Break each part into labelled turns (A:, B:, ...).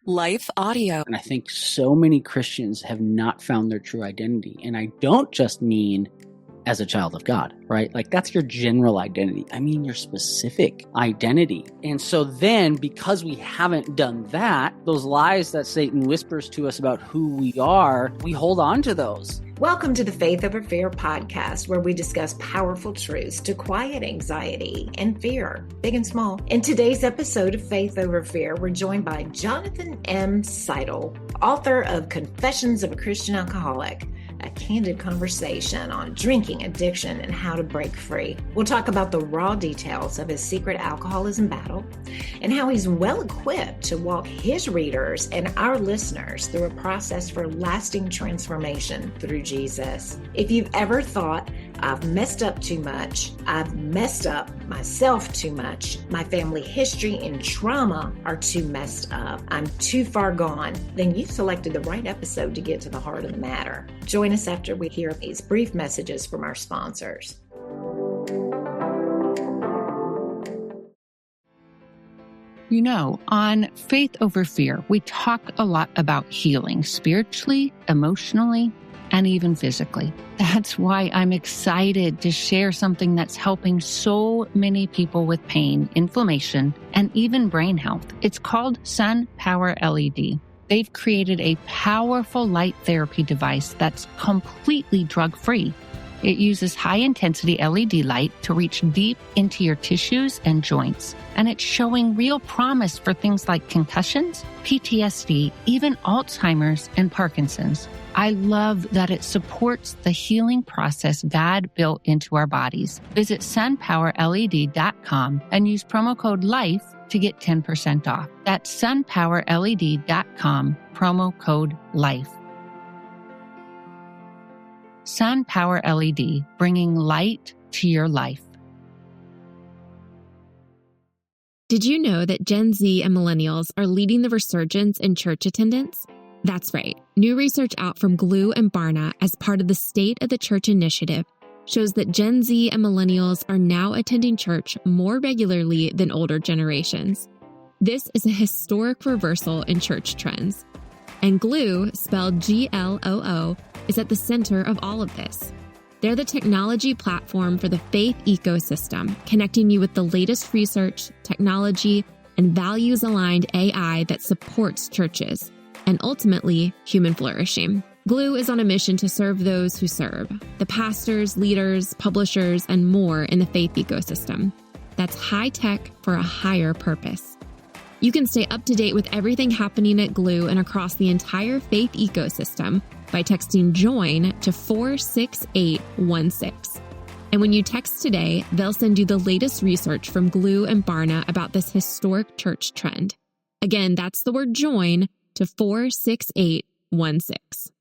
A: Life Audio.
B: And I think so many Christians have not found their true identity. And I don't just mean as a child of God, right? Like that's your general identity. I mean your specific identity. And so then because we haven't done that, those lies that Satan whispers to us about who we are, we hold on to those.
C: Welcome to the Faith Over Fear podcast, where we discuss powerful truths to quiet anxiety and fear, big and small. In today's episode of Faith Over Fear, we're joined by Jonathon M. Seidl, author of Confessions of a Christian Alcoholic, a candid conversation on drinking addiction and how to break free. We'll talk about the raw details of his secret alcoholism battle and how he's well equipped to walk his readers and our listeners through a process for lasting transformation through Jesus. If you've ever thought, I've messed up too much, I've messed up myself too much, my family history and trauma are too messed up, I'm too far gone, then you've selected the right episode to get to the heart of the matter. Join us after we hear these brief messages from our sponsors.
D: You know, on Faith Over Fear, we talk a lot about healing spiritually, emotionally, and even physically. That's why I'm excited to share something that's helping so many people with pain, inflammation, and even brain health. It's called Sun Power LED. They've created a powerful light therapy device that's completely drug-free. It uses high-intensity LED light to reach deep into your tissues and joints. And it's showing real promise for things like concussions, PTSD, even Alzheimer's and Parkinson's. I love that it supports the healing process God built into our bodies. Visit sunpowerled.com and use promo code LIFE to get 10% off. That's sunpowerled.com, promo code LIFE. Sun Power LED, bringing light to your life.
E: Did you know that Gen Z and millennials are leading the resurgence in church attendance? That's right. New research out from Glue and Barna as part of the State of the Church initiative shows that Gen Z and millennials are now attending church more regularly than older generations. This is a historic reversal in church trends. And Glue, spelled GLOO, is at the center of all of this. They're the technology platform for the faith ecosystem, connecting you with the latest research, technology, and values-aligned AI that supports churches, and ultimately, human flourishing. Glue is on a mission to serve those who serve, the pastors, leaders, publishers, and more in the faith ecosystem. That's high tech for a higher purpose. You can stay up to date with everything happening at Glue and across the entire faith ecosystem by texting JOIN to 46816. And when you text today, they'll send you the latest research from Glue and Barna about this historic church trend. Again, that's the word JOIN to 46816.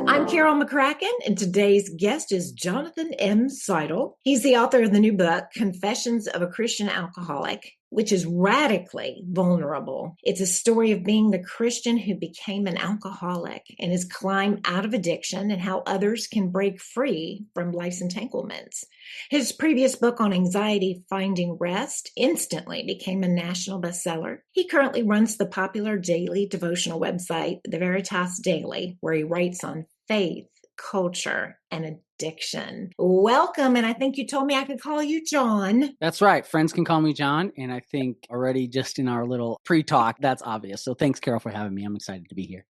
C: I'm Carol McCracken, and today's guest is Jonathon M. Seidl. He's the author of the new book, Confessions of a Christian Alcoholic, which is radically vulnerable. It's a story of being the Christian who became an alcoholic and has climbed out of addiction and how others can break free from life's entanglements. His previous book on anxiety, Finding Rest, instantly became a national bestseller. He currently runs the popular daily devotional website, The Veritas Daily, where he writes on faith, culture, and addiction. Welcome, and I think you told me I could call you John.
B: That's right. Friends can call me John. And I think already just in our little pre-talk, that's obvious. So thanks, Carol, for having me. I'm excited to be here.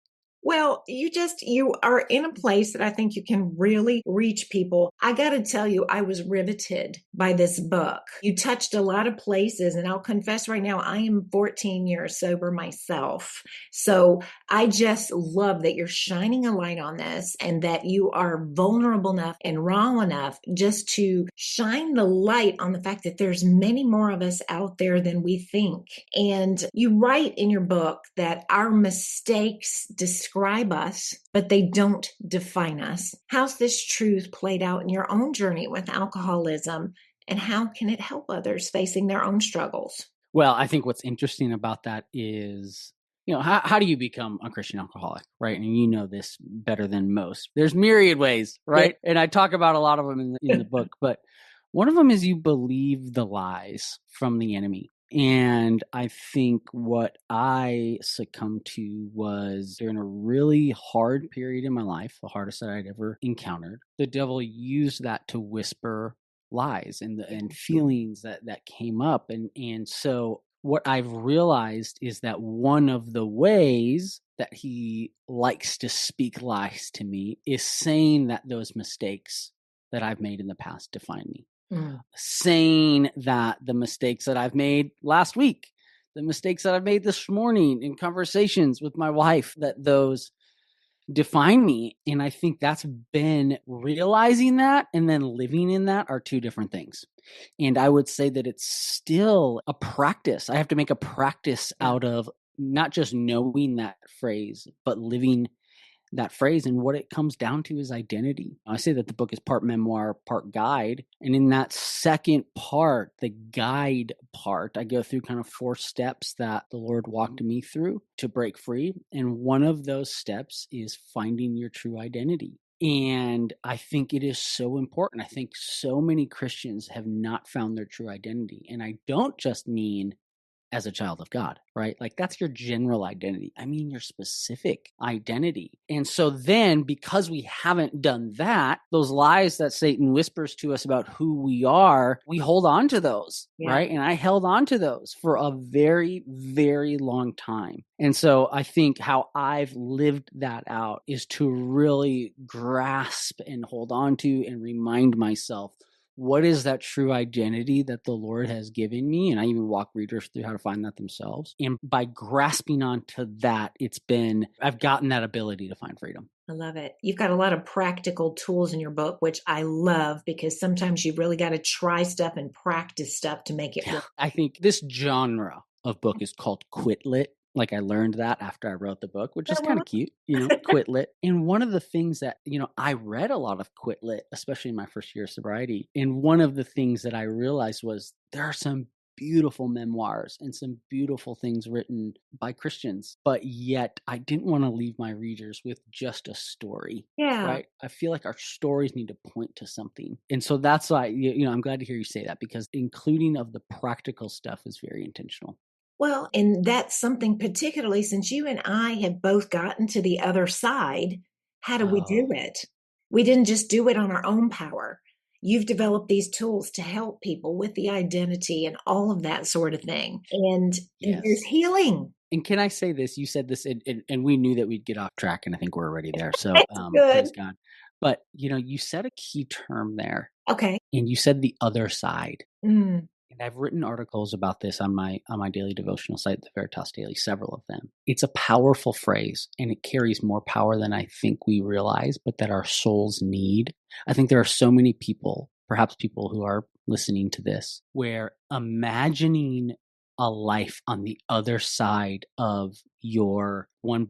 C: Well, you are in a place that I think you can really reach people. I got to tell you, I was riveted by this book. You touched a lot of places, and I'll confess right now, I am 14 years sober myself. So I just love that you're shining a light on this and that you are vulnerable enough and raw enough just to shine the light on the fact that there's many more of us out there than we think. And you write in your book that our mistakes describe us, but they don't define us. How's this truth played out in your own journey with alcoholism, and how can it help others facing their own struggles?
B: Well, I think what's interesting about that is, how do you become a Christian alcoholic, right? And you know this better than most. There's myriad ways, right? Yeah. And I talk about a lot of them in the book, but One of them is you believe the lies from the enemy. And I think what I succumbed to was during a really hard period in my life, the hardest that I'd ever encountered. The devil used that to whisper lies and feelings that came up. And so what I've realized is that one of the ways that he likes to speak lies to me is saying that those mistakes that I've made in the past define me. Saying that the mistakes that I've made last week, the mistakes that I've made this morning in conversations with my wife, that those define me. And I think that's been realizing that and then living in that are two different things. And I would say that it's still a practice. I have to make a practice out of not just knowing that phrase, but living that phrase. And what it comes down to is identity. I say that the book is part memoir, part guide. And in that second part, the guide part, I go through kind of 4 steps that the Lord walked me through to break free. And one of those steps is finding your true identity. And I think it is so important. I think so many Christians have not found their true identity. And I don't just mean as a child of God, right? Like that's your general identity. I mean, your specific identity. And so then because we haven't done that, those lies that Satan whispers to us about who we are, we hold on to those, right? And I held on to those for a very, very long time. And so I think how I've lived that out is to really grasp and hold on to and remind myself, what is that true identity that the Lord has given me? And I even walk readers through how to find that themselves. And by grasping onto that, I've gotten that ability to find freedom.
C: I love it. You've got a lot of practical tools in your book, which I love because sometimes you really got to try stuff and practice stuff to make it work.
B: I think this genre of book is called Quit Lit. Like I learned that after I wrote the book, which is kind of cute, Quit Lit. And one of the things that, I read a lot of Quit Lit, especially in my first year of sobriety. And one of the things that I realized was there are some beautiful memoirs and some beautiful things written by Christians, but yet I didn't want to leave my readers with just a story.
C: Yeah.
B: Right. I feel like our stories need to point to something. And so that's why, I'm glad to hear you say that, because including of the practical stuff is very intentional.
C: Well, and that's something particularly since you and I have both gotten to the other side. How do we do it? We didn't just do it on our own power. You've developed these tools to help people with the identity and all of that sort of thing. And there's healing.
B: And can I say this? You said this, and we knew that we'd get off track, and I think we're already there. So praise God. But, you said a key term there.
C: Okay.
B: And you said the other side. And I've written articles about this on my daily devotional site, the Veritas Daily, several of them. It's a powerful phrase, and it carries more power than I think we realize, but that our souls need. I think there are so many people, perhaps people who are listening to this, where imagining a life on the other side of your one,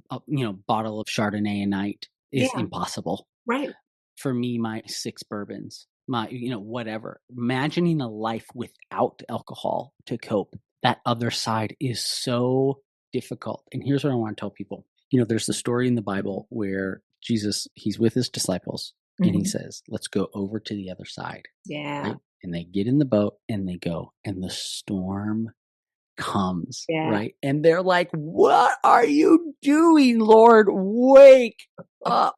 B: bottle of Chardonnay a night is impossible.
C: Right.
B: For me, my 6 bourbons. My, whatever. Imagining a life without alcohol to cope, that other side is so difficult. And here's what I want to tell people. There's the story in the Bible where Jesus, he's with his disciples and he says, let's go over to the other side.
C: Yeah.
B: Right? And they get in the boat and they go, and the storm comes, right? And they're like, what are you doing, Lord? Wake up.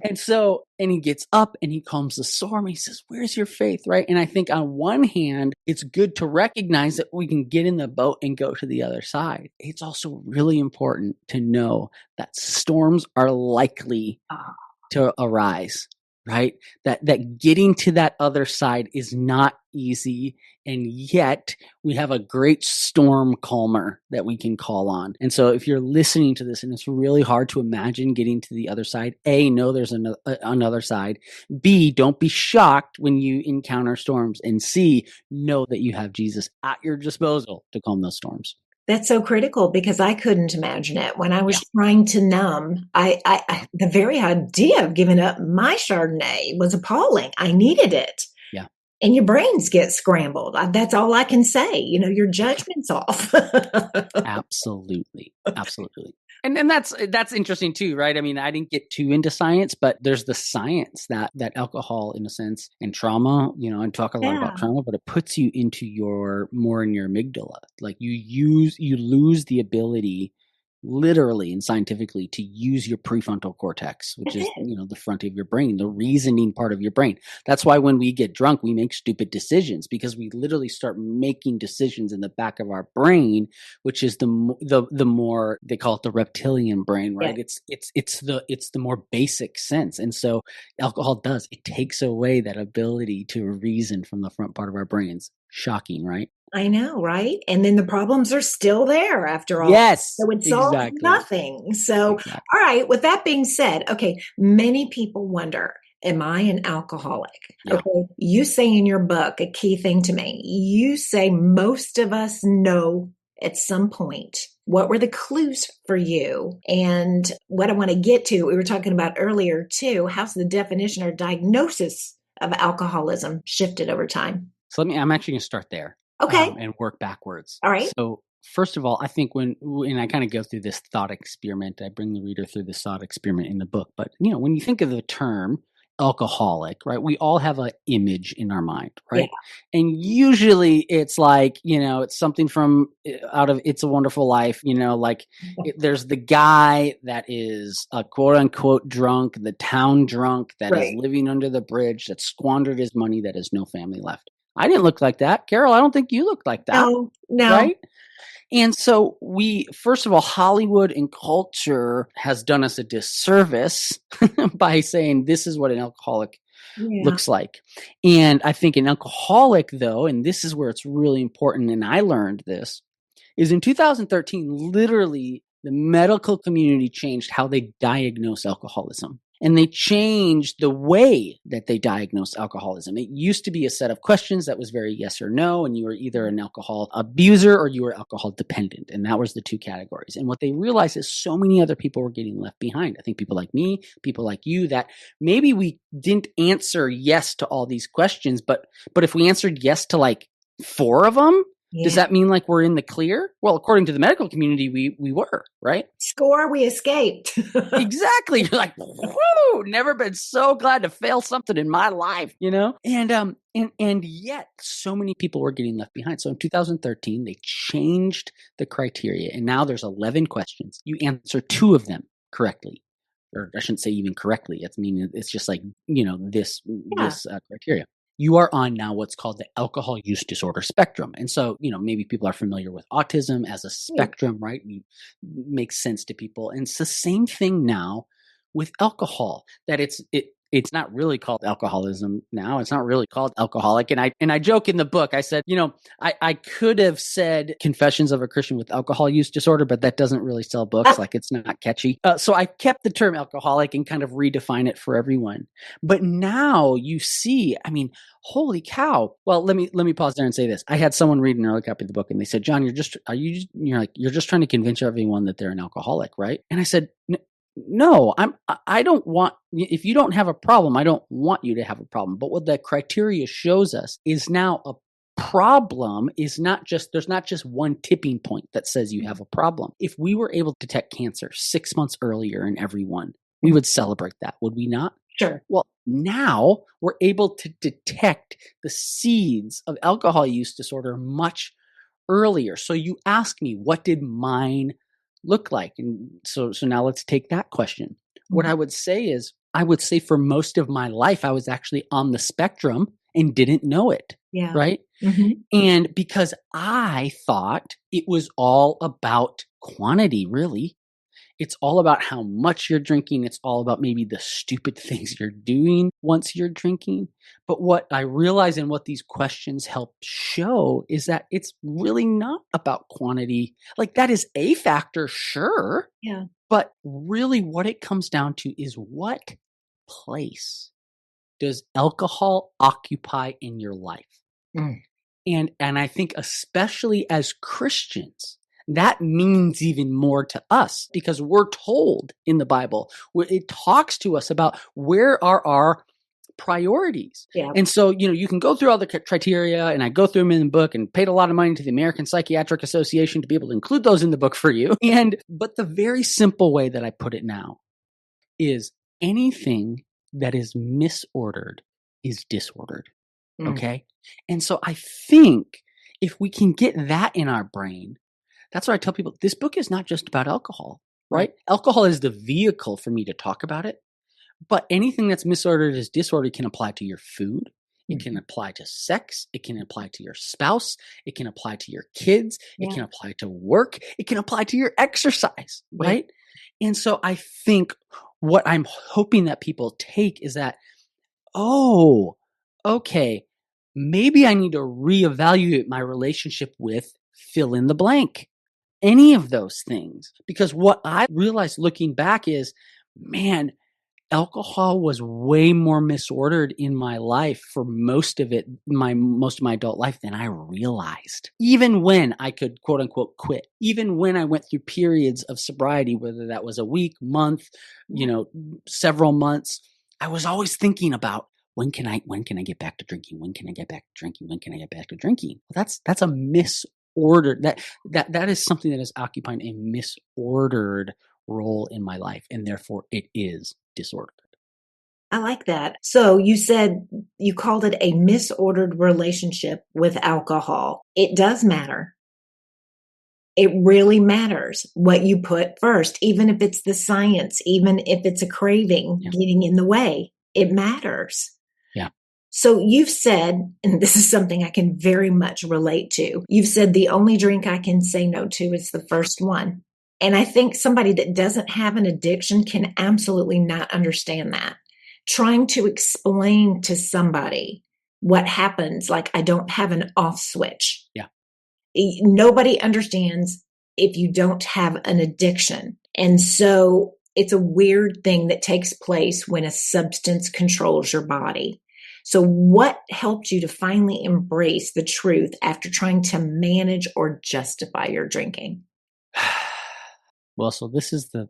B: And he gets up and he calms the storm. He says, where's your faith, right? And I think on one hand, it's good to recognize that we can get in the boat and go to the other side. It's also really important to know that storms are likely to arise, right? That getting to that other side is not easy. And yet we have a great storm calmer that we can call on. And so if you're listening to this and it's really hard to imagine getting to the other side, A, know there's another side. B, don't be shocked when you encounter storms. And C, know that you have Jesus at your disposal to calm those storms.
C: That's so critical because I couldn't imagine it when I was trying to numb. The very idea of giving up my Chardonnay was appalling. I needed it.
B: Yeah.
C: And your brains get scrambled. That's all I can say. Your judgment's off.
B: Absolutely. Absolutely. And that's interesting too, right? I mean, I didn't get too into science, but there's the science that alcohol, in a sense, and trauma, and talk a lot about trauma, but it puts you into more in your amygdala. Like you lose the ability, literally and scientifically, to use your prefrontal cortex, which is the front of your brain, the reasoning part of your brain. That's why when we get drunk, we make stupid decisions, because we literally start making decisions in the back of our brain, which is the more, they call it the reptilian brain, right? It's the more basic sense. And so alcohol it takes away that ability to reason from the front part of our brains. Shocking, right?
C: I know, right? And then the problems are still there after all.
B: Yes.
C: So it solves nothing. So, all right, with that being said, okay, many people wonder, am I an alcoholic?
B: Yeah.
C: Okay, you say in your book, a key thing to me, you say most of us know at some point. What were the clues for you? And what I want to get to, we were talking about earlier too, how's the definition or diagnosis of alcoholism shifted over time?
B: So I'm actually going to start there.
C: Okay.
B: And work backwards.
C: All right.
B: So first of all, I think when I kind of go through this thought experiment, I bring the reader through this thought experiment in the book. But, when you think of the term alcoholic, right, we all have an image in our mind, right? Yeah. And usually it's like, it's something from out of It's a Wonderful Life, there's the guy that is a quote unquote drunk, the town drunk that is living under the bridge, that squandered his money, that has no family left. I didn't look like that. Carol, I don't think you looked like that.
C: No.
B: Right? And so first of all, Hollywood and culture has done us a disservice by saying this is what an alcoholic looks like. And I think an alcoholic, though, and this is where it's really important, and I learned this, is in 2013, literally the medical community changed how they diagnose alcoholism. And they changed the way that they diagnose alcoholism. It used to be a set of questions that was very yes or no, and you were either an alcohol abuser or you were alcohol dependent. And that was the two categories. And what they realized is so many other people were getting left behind. I think people like me, people like you, that maybe we didn't answer yes to all these questions, but if we answered yes to like 4 of them, does that mean like we're in the clear? Well, according to the medical community, we were, right?
C: Score, we escaped.
B: Exactly. You're like, whoo, never been so glad to fail something in my life, And yet so many people were getting left behind. So in 2013, they changed the criteria, and now there's 11 questions. You answer 2 of them correctly. Or I shouldn't say even correctly. It's just like, this criteria. You are on now what's called the alcohol use disorder spectrum. And so, maybe people are familiar with autism as a spectrum, right? It makes sense to people. And it's the same thing now with alcohol, that it's not really called alcoholism now. It's not really called alcoholic. And I joke in the book, I said, I could have said Confessions of a Christian with Alcohol Use Disorder, but that doesn't really sell books. Like, it's not catchy. So I kept the term alcoholic and kind of redefine it for everyone. But now you see, holy cow. Well, let me pause there and say this. I had someone read an early copy of the book, and they said, John, you're just trying to convince everyone that they're an alcoholic, right? And I said, no, I don't want, if you don't have a problem, I don't want you to have a problem. But what that criteria shows us is now a problem is there's not just one tipping point that says you have a problem. If we were able to detect cancer 6 months earlier in everyone, we would celebrate that, would we not?
C: Sure.
B: Well, now we're able to detect the seeds of alcohol use disorder much earlier. So you ask me, what did mine look like? And so now let's take that question. Mm-hmm. What I would say is, for most of my life, I was actually on the spectrum and didn't know it. Yeah. Right. Mm-hmm. And because I thought it was all about quantity, really. It's all about how much you're drinking. It's all about maybe the stupid things you're doing once you're drinking. But what I realize, and what these questions help show, is that it's really not about quantity. Like, that is a factor, sure. Yeah. But really what it comes down to is, what place does alcohol occupy in your life? Mm. And I think especially as Christians, that means even more to us, because we're told in the Bible, where it talks to us about where are our priorities.
C: Yeah.
B: And so, you can go through all the criteria, and I go through them in the book and paid a lot of money to the American Psychiatric Association to be able to include those in the book for you. But the very simple way that I put it now is anything that is misordered is disordered. Okay. And so I think if we can get that in our brain, that's why I tell people this book is not just about alcohol, right? Alcohol is the vehicle for me to talk about it. But anything that's misordered is disordered can apply to your food. It can apply to sex. It can apply to your spouse. It can apply to your kids. It can apply to work. It can apply to your exercise, right? And so I think what I'm hoping that people take is that, oh, okay, maybe I need to reevaluate my relationship with fill in the blank, any of those things. Because what I realized looking back is, man, alcohol was way more misordered in my life for most of my adult life than I realized. Even when I could quote unquote quit, even when I went through periods of sobriety, whether that was a week, month, several months, I was always thinking about when can I get back to drinking? When can I get back to drinking? When can I get back to drinking? Well, that's a misordered, that is something that is occupying a misordered role in my life, and therefore it is disordered.
C: I like that. So you said you called it a misordered relationship with alcohol. It does matter. It really matters what you put first, even if it's the science, even if it's a craving getting in the way, it matters.
B: Yeah.
C: So you've said, and this is something I can very much relate to, you've said the only drink I can say no to is the first one. And I think somebody that doesn't have an addiction can absolutely not understand that. Trying to explain to somebody what happens, like I don't have an off switch.
B: Yeah.
C: Nobody understands if you don't have an addiction. And so it's a weird thing that takes place when a substance controls your body. So what helped you to finally embrace the truth after trying to manage or justify your drinking?
B: Well, so this is the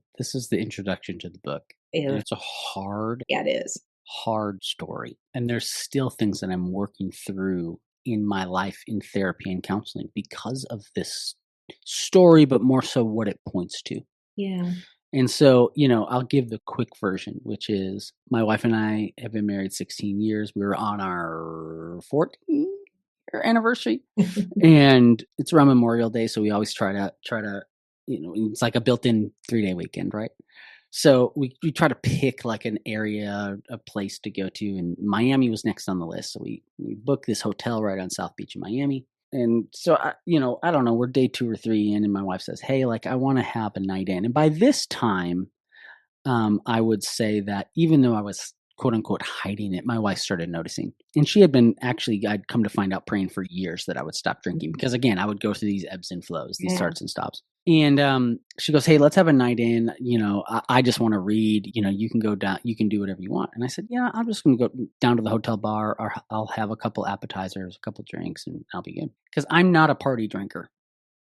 B: introduction to the book. And it's a hard story. And there's still things that I'm working through in my life in therapy and counseling because of this story, but more so what it points to.
C: Yeah.
B: And so, I'll give the quick version, which is my wife and I have been married 16 years. We were on our 14th anniversary and it's around Memorial Day. So we always try to, it's like a built-in 3-day weekend, right? So we try to pick like an area, a place to go to, and Miami was next on the list. So we booked this hotel right on South Beach in Miami. And so, I don't know, we're day 2 or 3 in, and my wife says, hey, like I want to have a night in. And by this time, I would say that even though I was quote unquote hiding it, my wife started noticing. And she had been I'd come to find out praying for years that I would stop drinking because again, I would go through these ebbs and flows, these starts and stops. And she goes, hey, let's have a night in. I just want to read. You can go down. You can do whatever you want. And I said, yeah, I'm just going to go down to the hotel bar, or I'll have a couple appetizers, a couple drinks, and I'll be good. Because I'm not a party drinker.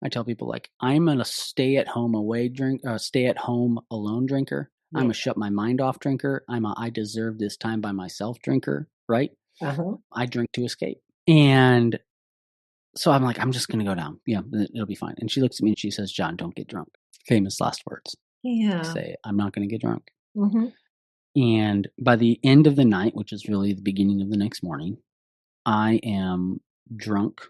B: I tell people like I'm a stay at home alone drinker. Yeah. I'm a shut my mind off drinker. I deserve this time by myself drinker. Right? I drink to escape. And so I'm like, I'm just going to go down. Yeah, it'll be fine. And she looks at me and she says, John, don't get drunk. Famous last words.
C: Yeah.
B: I say, I'm not going to get drunk. And by the end of the night, which is really the beginning of the next morning, I am drunk.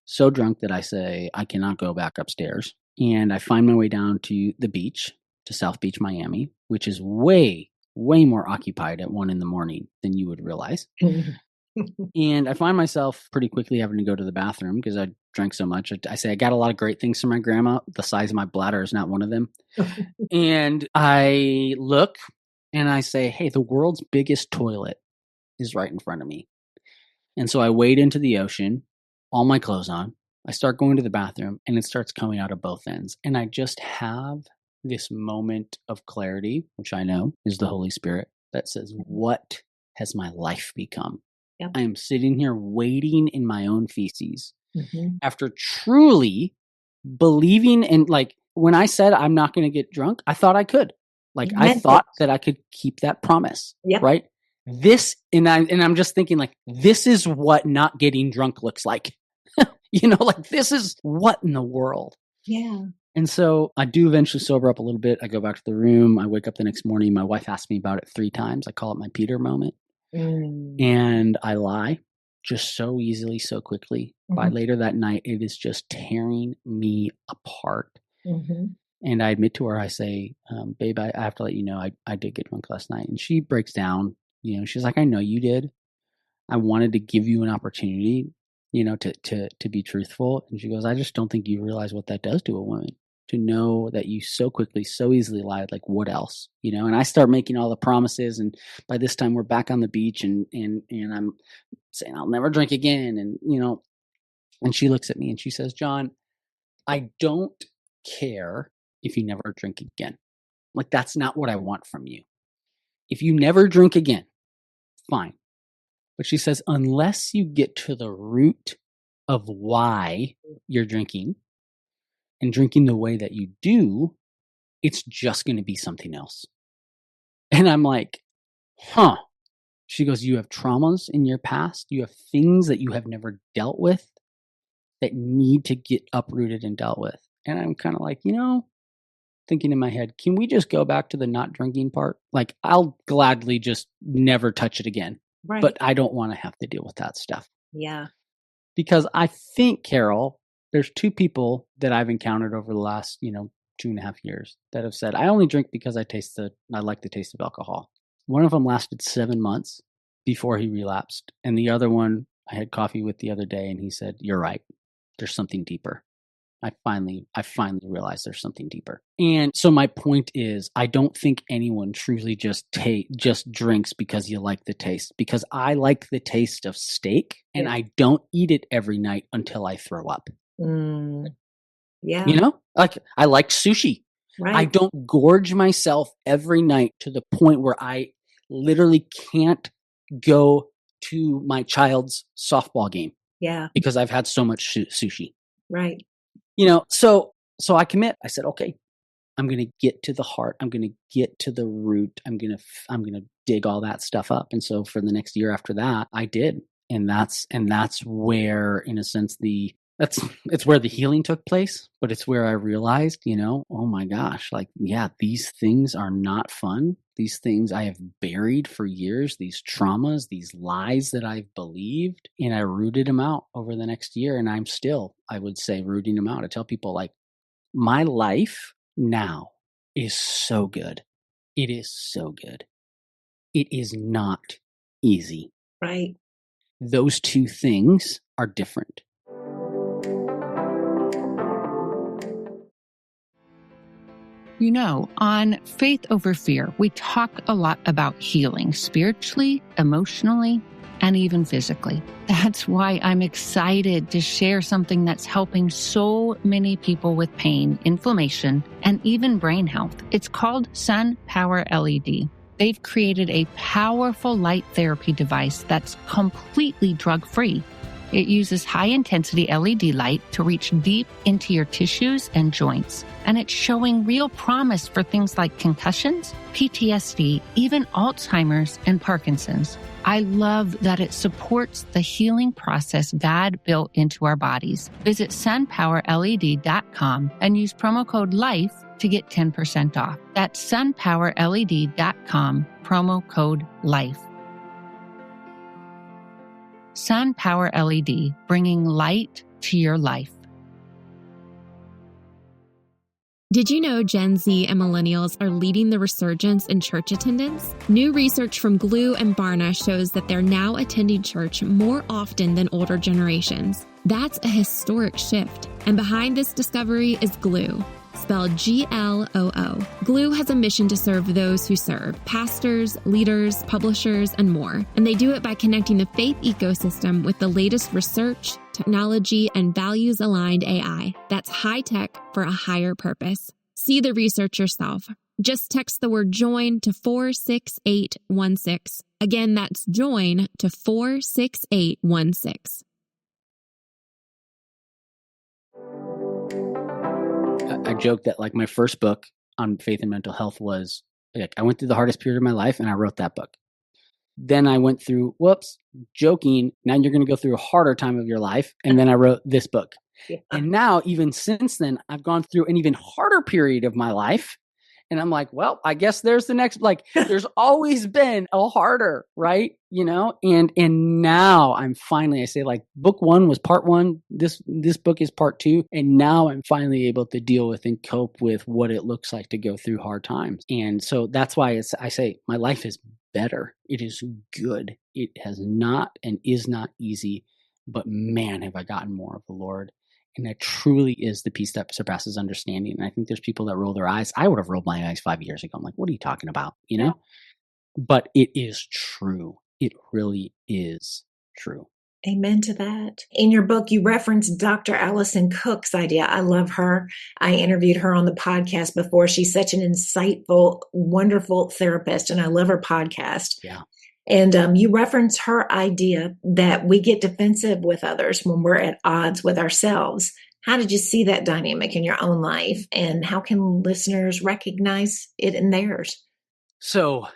B: So drunk that I say, I cannot go back upstairs. And I find my way down to the beach, to South Beach, Miami, which is way, way more occupied at 1 a.m. than you would realize. And I find myself pretty quickly having to go to the bathroom because I drank so much. I say I got a lot of great things from my grandma. The size of my bladder is not one of them. And I look and I say, hey, the world's biggest toilet is right in front of me. And so I wade into the ocean, all my clothes on. I start going to the bathroom and it starts coming out of both ends. And I just have this moment of clarity, which I know is the Holy Spirit, that says, what has my life become? Yep. I am sitting here wading in my own feces after truly believing. And like when I said I'm not going to get drunk, I thought I could. Like I thought that I could keep that promise. Yep. Right. I'm just thinking like, this is what not getting drunk looks like. Like this is what in the world.
C: Yeah.
B: And so I do eventually sober up a little bit. I go back to the room. I wake up the next morning. My wife asks me about it 3 times. I call it my Peter moment. And I lie just so easily, so quickly. By later that night, it is just tearing me apart. And I admit to her, I say, babe, I have to let you know, I did get drunk last night. And she breaks down, she's like, I know you did. I wanted to give you an opportunity, to be truthful. And she goes, I just don't think you realize what that does to a woman, to know that you so quickly, so easily lied. Like, what else, and I start making all the promises. And by this time we're back on the beach and I'm saying, I'll never drink again. And, and she looks at me and she says, John, I don't care if you never drink again. Like, that's not what I want from you. If you never drink again, fine. But she says, unless you get to the root of why you're drinking and drinking the way that you do, it's just going to be something else. And I'm like, huh. She goes, you have traumas in your past. You have things that you have never dealt with that need to get uprooted and dealt with. And I'm kind of like, thinking in my head, can we just go back to the not drinking part? Like, I'll gladly just never touch it again. Right. But I don't want to have to deal with that stuff.
C: Yeah.
B: Because I think, Carol, there's 2 people that I've encountered over the last, 2.5 years that have said, I only drink because I like the taste of alcohol. One of them lasted 7 months before he relapsed. And the other one I had coffee with the other day and he said, you're right. There's something deeper. I finally realized there's something deeper. And so my point is, I don't think anyone truly just drinks because you like the taste, because I like the taste of steak and I don't eat it every night until I throw up.
C: Yeah.
B: Like, I like sushi. Right. I don't gorge myself every night to the point where I literally can't go to my child's softball game.
C: Yeah.
B: Because I've had so much sushi.
C: Right.
B: So I commit. I said, okay, I'm going to get to the heart. I'm going to get to the root. I'm going to dig all that stuff up. And so for the next year after that, I did. And that's where, in a sense, it's where the healing took place, but it's where I realized, oh my gosh, like, yeah, these things are not fun. These things I have buried for years, these traumas, these lies that I've believed, and I rooted them out over the next year. And I'm still, I would say, rooting them out. I tell people, like, my life now is so good. It is so good. It is not easy.
C: Right.
B: Those 2 things are different.
D: On Faith Over Fear, we talk a lot about healing spiritually, emotionally, and even physically. That's why I'm excited to share something that's helping so many people with pain, inflammation, and even brain health. It's called Sun Power LED. They've created a powerful light therapy device that's completely drug-free. It uses high-intensity LED light to reach deep into your tissues and joints. And it's showing real promise for things like concussions, PTSD, even Alzheimer's and Parkinson's. I love that it supports the healing process God built into our bodies. Visit sunpowerled.com and use promo code LIFE to get 10% off. That's sunpowerled.com, promo code LIFE. Sun Power LED, bringing light to your life.
E: Did you know Gen Z and millennials are leading the resurgence in church attendance? New research from Glue and Barna shows that they're now attending church more often than older generations. That's a historic shift. And behind this discovery is Glue, spelled Gloo. Glue has a mission to serve those who serve, pastors, leaders, publishers, and more. And they do it by connecting the faith ecosystem with the latest research, technology, and values-aligned AI. That's high tech for a higher purpose. See the research yourself. Just text the word JOIN to 46816. Again, that's JOIN to 46816.
B: I joke that, like, my first book on faith and mental health was, like, I went through the hardest period of my life and I wrote that book. Then I went through, joking. Now you're going to go through a harder time of your life. And then I wrote this book.
C: Yeah.
B: And now, even since then, I've gone through an even harder period of my life. And I'm like, well, I guess there's the next, like, there's always been a harder, right? And now I'm finally, I say, like, book one was part one. This book is part two. And now I'm finally able to deal with and cope with what it looks like to go through hard times. And so that's why I say my life is better. It is good. It has not and is not easy, but man, have I gotten more of the Lord. And that truly is the peace that surpasses understanding. And I think there's people that roll their eyes. I would have rolled my eyes 5 years ago. I'm like, what are you talking about?
C: Yeah.
B: But it is true. It really is true.
C: Amen to that. In your book, you referenced Dr. Allison Cook's idea. I love her. I interviewed her on the podcast before. She's such an insightful, wonderful therapist, and I love her podcast.
B: Yeah.
C: And you reference her idea that we get defensive with others when we're at odds with ourselves. How did you see that dynamic in your own life? And how can listeners recognize it in theirs?
B: So,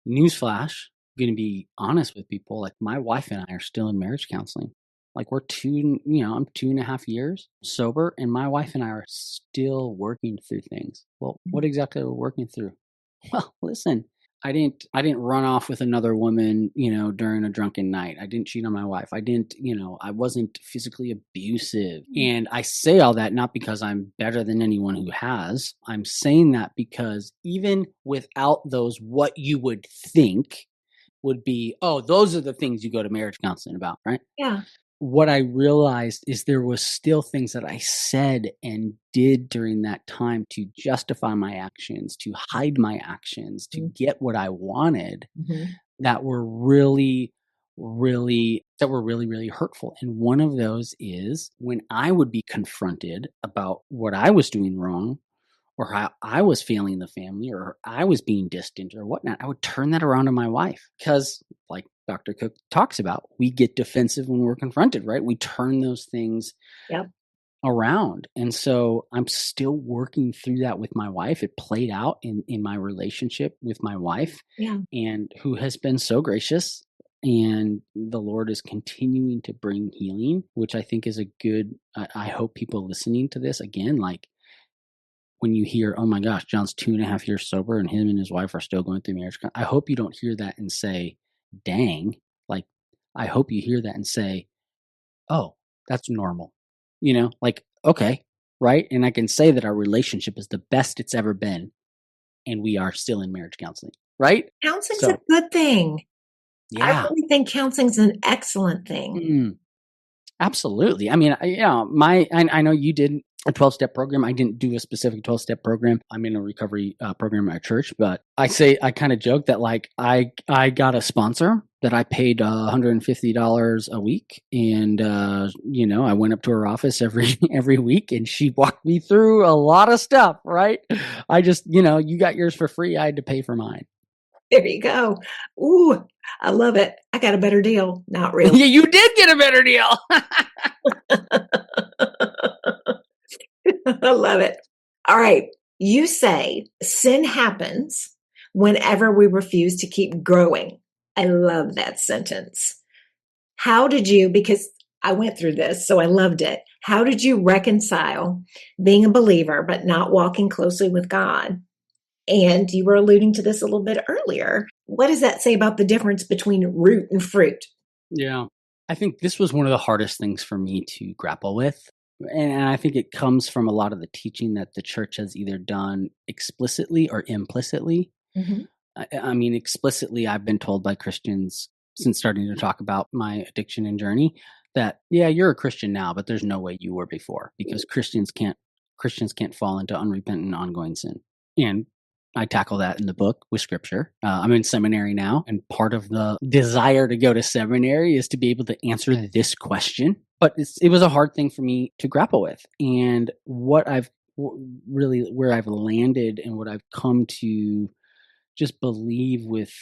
B: newsflash, I'm going to be honest with people. Like, my wife and I are still in marriage counseling. Like, I'm 2.5 years sober, and my wife and I are still working through things. Well, what exactly are we working through? Well, listen. I didn't run off with another woman, during a drunken night. I didn't cheat on my wife. I didn't, I wasn't physically abusive. And I say all that not because I'm better than anyone who has. I'm saying that because even without those, what you would think would be, oh, those are the things you go to marriage counseling about, right?
C: Yeah.
B: What I realized is there was still things that I said and did during that time to justify my actions, to hide my actions, to get what I wanted, that were really, really hurtful. And one of those is when I would be confronted about what I was doing wrong, or how I was failing the family, or I was being distant or whatnot, I would turn that around on my wife. Because, like Dr. Cook talks about, we get defensive when we're confronted, right? We turn those things around. And so I'm still working through that with my wife. It played out in my relationship with my wife, and who has been so gracious. And the Lord is continuing to bring healing, which I think is a good, I hope people listening to this, again, like, when you hear, oh my gosh, John's 2.5 years sober and him and his wife are still going through marriage, I hope you don't hear that and say, dang. Like, I hope you hear that and say, oh, that's normal. Like, okay, right? And I can say that our relationship is the best it's ever been, and we are still in marriage counseling, right?
C: Counseling's a good thing.
B: Yeah.
C: I really think counseling's an excellent thing.
B: Absolutely. I mean, I know you did a 12-step program. I didn't do a specific 12-step program. I'm in a recovery program at my church, but I kind of joke that, like, I got a sponsor that I paid $150 a week. And, I went up to her office every week, and she walked me through a lot of stuff, right? I just, you got yours for free. I had to pay for mine.
C: There you go. Ooh, I love it. I got a better deal. Not really.
B: Yeah, you did get a better deal.
C: I love it. All right. You say sin happens whenever we refuse to keep growing. I love that sentence. How did you, because I went through this, so I loved it. How did you reconcile being a believer but not walking closely with God? And you were alluding to this a little bit earlier. What does that say about the difference between root and fruit?
B: Yeah. I think this was one of the hardest things for me to grapple with. And I think it comes from a lot of the teaching that the church has either done explicitly or implicitly. I mean, explicitly, I've been told by Christians since starting to talk about my addiction and journey that, yeah, you're a Christian now, but there's no way you were before, because Christians can't fall into unrepentant ongoing sin. And I tackle that in the book with scripture. I'm in seminary now, and part of the desire to go to seminary is to be able to answer this question. But it was a hard thing for me to grapple with. And what where I've landed and what I've come to just believe with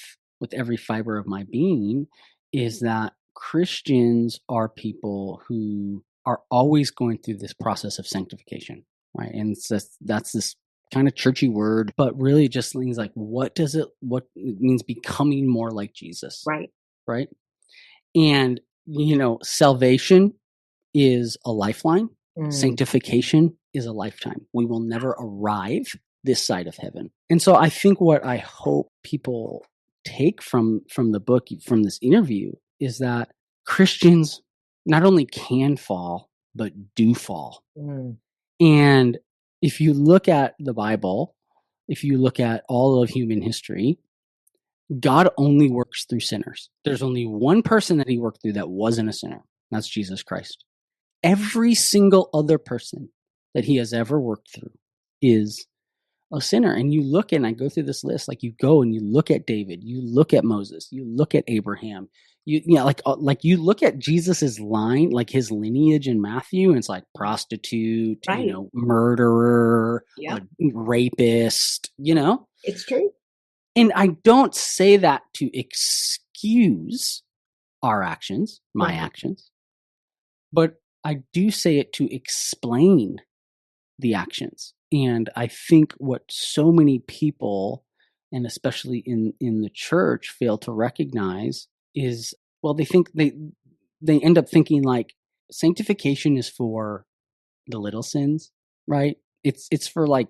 B: every fiber of my being is that Christians are people who are always going through this process of sanctification, right? And that's this kind of churchy word, but really just means like, what it means becoming more like Jesus.
C: Right.
B: Right. And, salvation is a lifeline. Sanctification is a lifetime. We will never arrive this side of heaven. And so I think what I hope people take from the book, from this interview, is that Christians not only can fall, but do fall. And if you look at the Bible, if you look at all of human history, God only works through sinners. There's only one person that he worked through that wasn't a sinner. That's Jesus Christ. Every single other person that he has ever worked through is a sinner. And you look, and I go through this list, like you go and you look at David, you look at Moses, you look at Abraham, like you look at Jesus's line, like his lineage in Matthew, and it's like prostitute,
C: right.
B: Murderer, rapist,
C: It's true.
B: And I don't say that to excuse our actions, my actions, but I do say it to explain the actions. And I think what so many people, and especially in the church, fail to recognize is, well, they think they end up thinking like sanctification is for the little sins, right? It's for like,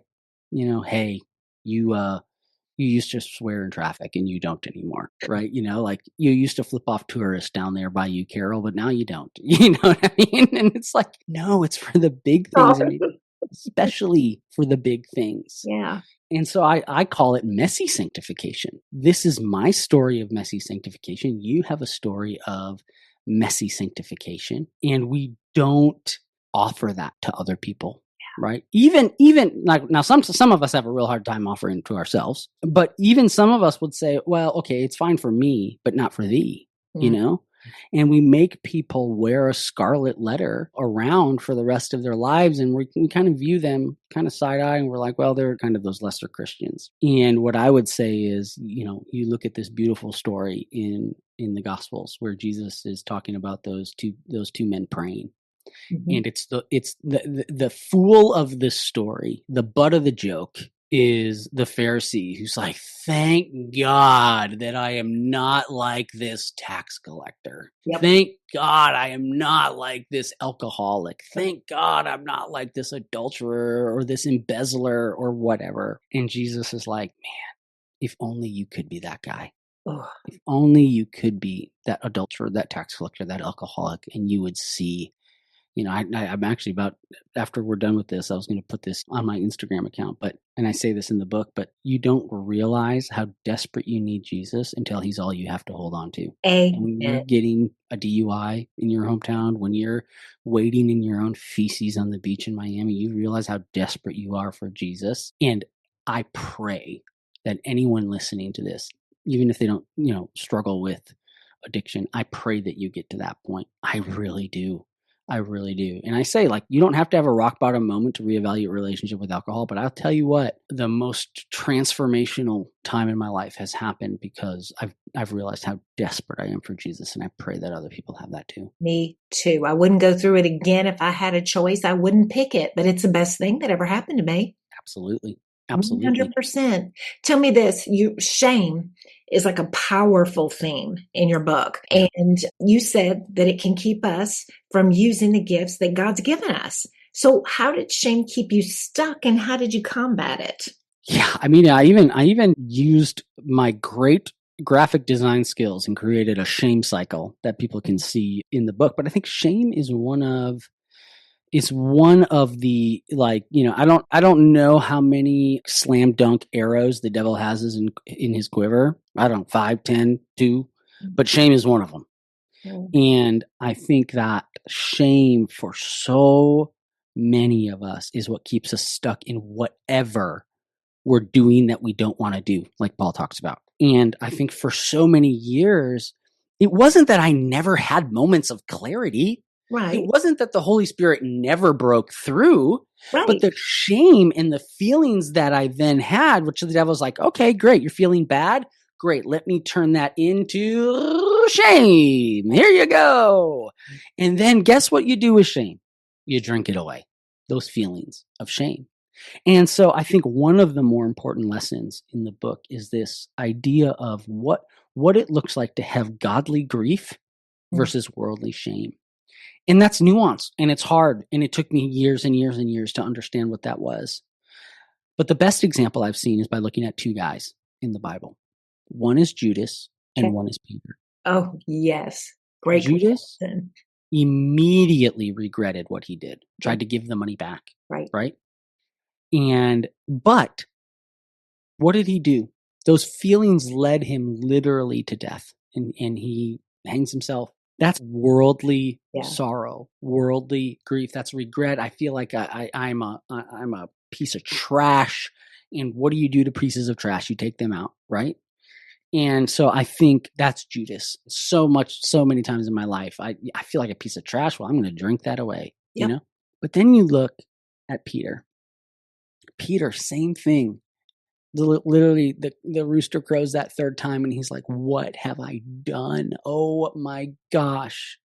B: hey, you used to swear in traffic and you don't anymore, right? Like you used to flip off tourists down there by you, Carol, but now you don't. You know what I mean? And it's like, no, it's for the big things, especially for the big things.
C: Yeah.
B: And so I call it messy sanctification. This is my story of messy sanctification. You have a story of messy sanctification, and we don't offer that to other people. Right. Even like now, some of us have a real hard time offering to ourselves, but even some of us would say, well, okay, it's fine for me, but not for thee, and we make people wear a scarlet letter around for the rest of their lives. And we kind of view them kind of side eye, and we're like, well, they're kind of those lesser Christians. And what I would say is, you look at this beautiful story in the Gospels where Jesus is talking about those two men praying. And it's the fool of this story, the butt of the joke, is the Pharisee who's like, thank God that I am not like this tax collector. Yep. Thank God I am not like this alcoholic. Thank God I'm not like this adulterer or this embezzler or whatever. And Jesus is like, man, if only you could be that guy. If only you could be that adulterer, that tax collector, that alcoholic, and you would see. I'm actually after we're done with this, I was going to put this on my Instagram account, and I say this in the book, but you don't realize how desperate you need Jesus until he's all you have to hold on to. And when you're getting a DUI in your hometown, when you're wading in your own feces on the beach in Miami, you realize how desperate you are for Jesus. And I pray that anyone listening to this, even if they don't, struggle with addiction, I pray that you get to that point. I really do. I really do. And I say, like, you don't have to have a rock bottom moment to reevaluate your relationship with alcohol, but I'll tell you what, the most transformational time in my life has happened because I've realized how desperate I am for Jesus, and I pray that other people have that too.
C: Me too. I wouldn't go through it again if I had a choice. I wouldn't pick it, but it's the best thing that ever happened to me.
B: Absolutely.
C: 100%. Tell me this, shame is like a powerful theme in your book. And you said that it can keep us from using the gifts that God's given us. So how did shame keep you stuck, and how did you combat it?
B: Yeah. I mean, I even used my great graphic design skills and created a shame cycle that people can see in the book. But I think shame is one of the, like, I don't know how many slam dunk arrows the devil has in his quiver. I don't know, 5, 10, 2, but shame is one of them. And I think that shame for so many of us is what keeps us stuck in whatever we're doing that we don't want to do, like Paul talks about. And I think for so many years, it wasn't that I never had moments of clarity.
C: Right.
B: It wasn't that the Holy Spirit never broke through,
C: right.
B: But the shame and the feelings that I then had, which the devil's like, okay, great. You're feeling bad. Great. Let me turn that into shame. Here you go. And then guess what you do with shame? You drink it away. Those feelings of shame. And so I think one of the more important lessons in the book is this idea of what it looks like to have godly grief versus worldly shame. And that's nuanced and it's hard. And it took me years and years and years to understand what that was. But the best example I've seen is by looking at two guys in the Bible. One is Judas and one is Peter.
C: Oh, yes. Great.
B: Judas
C: comparison.
B: immediately regretted what he did, tried to give the money back. Right. But what did he do? Those feelings led him literally to death, and he hangs himself. That's worldly sorrow, worldly grief. That's regret. I feel like I'm a piece of trash. And what do you do to pieces of trash? You take them out, right? And so I think that's Judas. So many times in my life, I feel like a piece of trash. Well, I'm going to drink that away, you know? But then you look at Peter. Peter, same thing. Literally, the rooster crows that third time, and he's like, what have I done? Oh my gosh.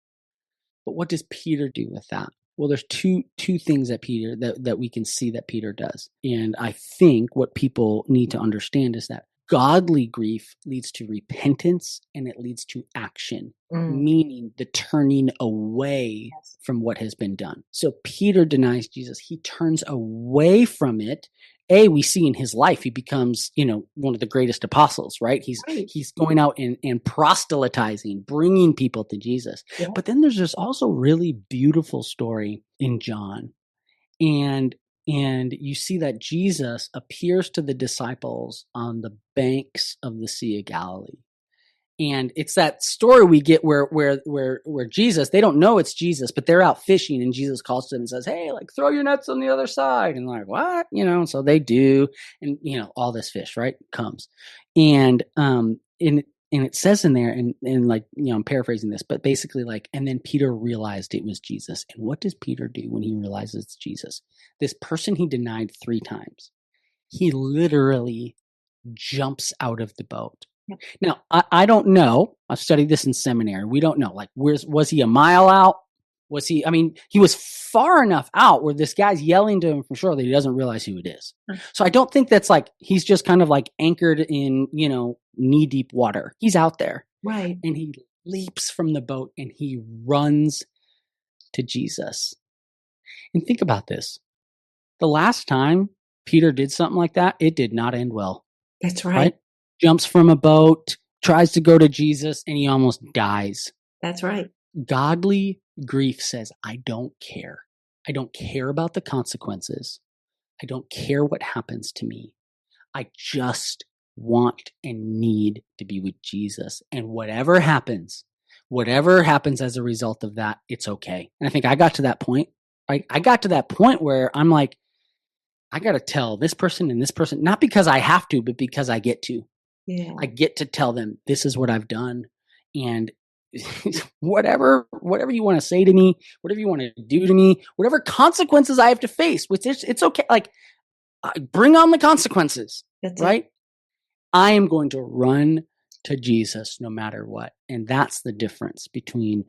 B: But what does Peter do with that? Well, there's two things that Peter that we can see that Peter does. And I think what people need to understand is that godly grief leads to repentance and it leads to action, meaning the turning away from what has been done. So Peter denies Jesus. He turns away from it. We see in his life, he becomes, one of the greatest apostles, right? He's going out and proselytizing, bringing people to Jesus. Yeah. But then there's this also really beautiful story in John. And you see that Jesus appears to the disciples on the banks of the Sea of Galilee. And it's that story we get where Jesus, they don't know it's Jesus, but they're out fishing and Jesus calls to them and says, hey, like throw your nets on the other side. And they're like, what? And so they do. And, all this fish, right, comes. And it says in there, and like, I'm paraphrasing this, but basically like, and then Peter realized it was Jesus. And what does Peter do when he realizes it's Jesus? This person he denied 3 times, he literally jumps out of the boat. Now, I don't know. I've studied this in seminary. We don't know. Like, was he a mile out? He was far enough out where this guy's yelling to him from shore that he doesn't realize who it is. So I don't think that's like, he's just kind of like anchored in, knee deep water. He's out there. Right. And he leaps from the boat and he runs to Jesus. And think about this. The last time Peter did something like that, it did not end well.
C: That's right?
B: Jumps from a boat, tries to go to Jesus, and he almost dies.
C: That's right.
B: Godly grief says, I don't care. I don't care about the consequences. I don't care what happens to me. I just want and need to be with Jesus. And whatever happens as a result of that, it's okay. And I think I got to that point. I got to that point where I'm like, I got to tell this person and this person, not because I have to, but because I get to. Yeah. I get to tell them this is what I've done, and whatever you want to say to me, whatever you want to do to me, whatever consequences I have to face, which it's okay. Like, bring on the consequences, right? I am going to run to Jesus no matter what, and that's the difference between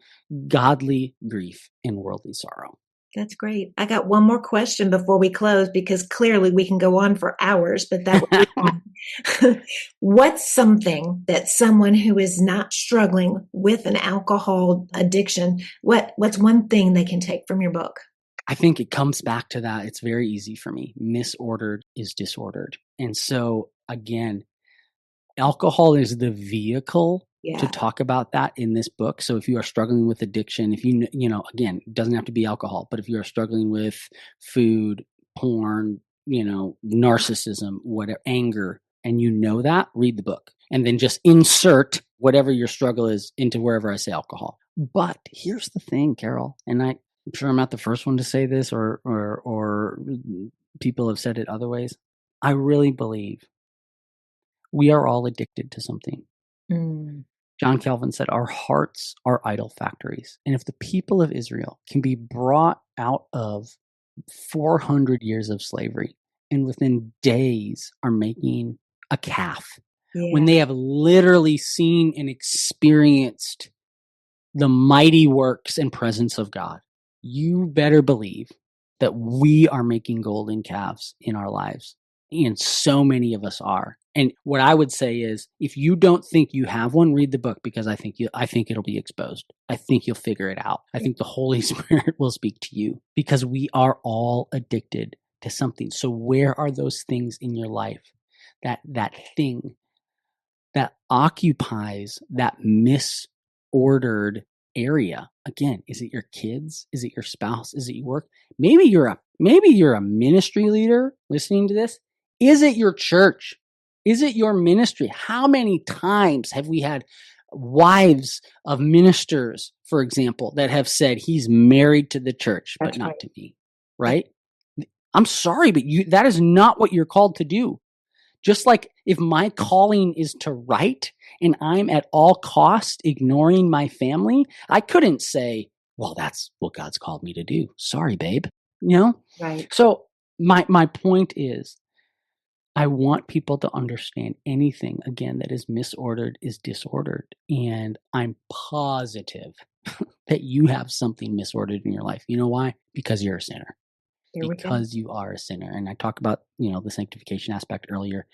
B: godly grief and worldly sorrow.
C: That's great. I got one more question before we close, because clearly we can go on for hours, but that would be fun. What's something that someone who is not struggling with an alcohol addiction, what's one thing they can take from your book?
B: I think it comes back to that. It's very easy for me. Misordered is disordered. And so again, alcohol is the vehicle to talk about that in this book. So if you are struggling with addiction, if again, it doesn't have to be alcohol, but if you are struggling with food, porn, narcissism, whatever, anger, and that, read the book and then just insert whatever your struggle is into wherever I say alcohol. But here's the thing, Carol, and I'm sure I'm not the first one to say this, or people have said it other ways. I really believe we are all addicted to something. John Calvin said, our hearts are idol factories. And if the people of Israel can be brought out of 400 years of slavery and within days are making a calf, when they have literally seen and experienced the mighty works and presence of God, you better believe that we are making golden calves in our lives. And so many of us are. And what I would say is, if you don't think you have one, read the book, because I think it'll be exposed. I think you'll figure it out. I think the Holy Spirit will speak to you, because we are all addicted to something. So where are those things in your life, that thing that occupies that misordered area? Again, is it your kids? Is it your spouse? Is it your work? Maybe you're a ministry leader listening to this. Is it your church? Is it your ministry? How many times have we had wives of ministers, for example, that have said, he's married to the church, but not to me, right? I'm sorry, but that is not what you're called to do. Just like if my calling is to write and I'm at all cost ignoring my family, I couldn't say, well, that's what God's called me to do. Sorry, babe.
C: Right.
B: So my point is, I want people to understand anything, again, that is misordered is disordered. And I'm positive that you have something misordered in your life. You know why? Because you're a sinner. Because you are a sinner. And I talked about, the sanctification aspect earlier.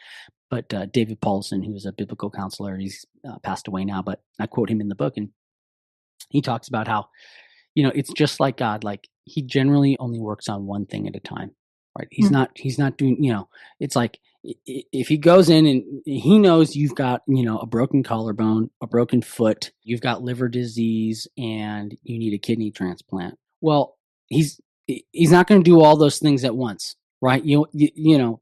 B: But David Paulson, who was a biblical counselor, he's passed away now, but I quote him in the book, and he talks about how, it's just like God. Like, he generally only works on one thing at a time, right? He's not doing, it's like, if he goes in and he knows you've got, a broken collarbone, a broken foot, you've got liver disease, and you need a kidney transplant. Well, he's not going to do all those things at once, right?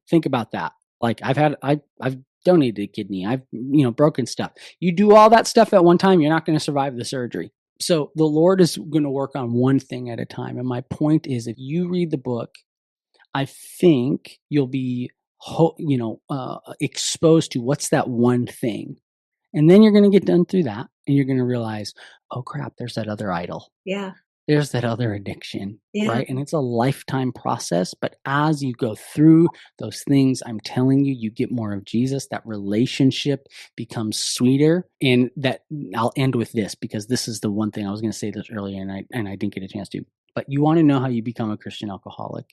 B: Think about that. Like, I've donated a kidney. I've, broken stuff. You do all that stuff at one time, you're not going to survive the surgery. So the Lord is going to work on one thing at a time. And my point is, if you read the book, I think you'll be exposed to what's that one thing. And then you're going to get done through that, and you're going to realize, oh crap, there's that other idol.
C: Yeah.
B: There's that other addiction,
C: yeah.
B: right? And it's a lifetime process. But as you go through those things, I'm telling you, you get more of Jesus. That relationship becomes sweeter. And that, I'll end with this, because this is the one thing I was going to say this earlier, and I didn't get a chance to. But you want to know how you become a Christian alcoholic?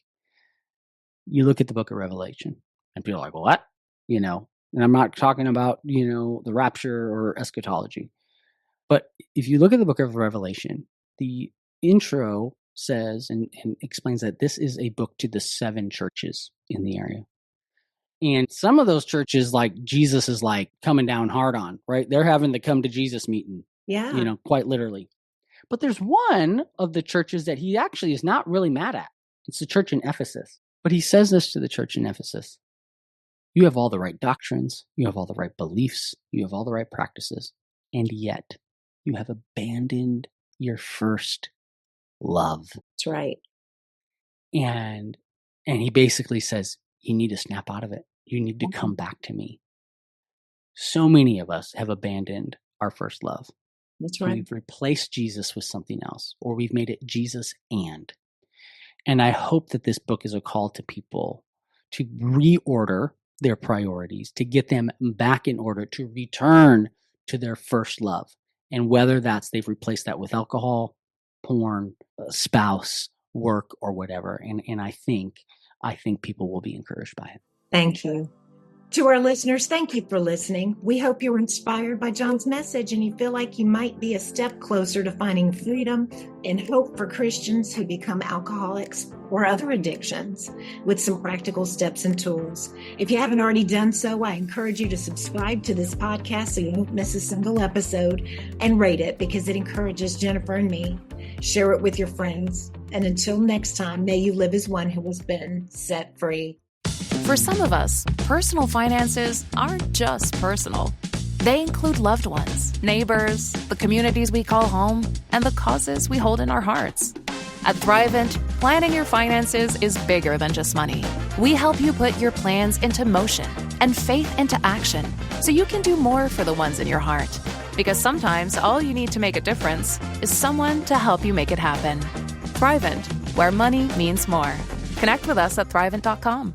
B: You look at the book of Revelation, and people are like, well, what? And I'm not talking about, the rapture or eschatology. But if you look at the book of Revelation, the intro says and explains that this is a book to the 7 churches in the area. And some of those churches, like, Jesus is like coming down hard on, right? They're having the come to Jesus meeting, quite literally. But there's one of the churches that he actually is not really mad at. It's the church in Ephesus. But he says this to the church in Ephesus: you have all the right doctrines, you have all the right beliefs, you have all the right practices, and yet you have abandoned your first love.
C: That's right.
B: And he basically says, you need to snap out of it. You need to come back to me. So many of us have abandoned our first love.
C: That's right.
B: We've replaced Jesus with something else, or we've made it Jesus and. And I hope that this book is a call to people to reorder their priorities, to get them back in order, to return to their first love. And whether that's they've replaced that with alcohol, porn, spouse, work, or whatever. And I think people will be encouraged by it.
C: Thank you. To our listeners, thank you for listening. We hope you were inspired by John's message and you feel like you might be a step closer to finding freedom and hope for Christians who become alcoholics or other addictions with some practical steps and tools. If you haven't already done so, I encourage you to subscribe to this podcast so you won't miss a single episode, and rate it because it encourages Jennifer and me. Share it with your friends. And until next time, may you live as one who has been set free.
A: For some of us, personal finances aren't just personal. They include loved ones, neighbors, the communities we call home, and the causes we hold in our hearts. At Thrivent, planning your finances is bigger than just money. We help you put your plans into motion and faith into action so you can do more for the ones in your heart. Because sometimes all you need to make a difference is someone to help you make it happen. Thrivent, where money means more. Connect with us at Thrivent.com.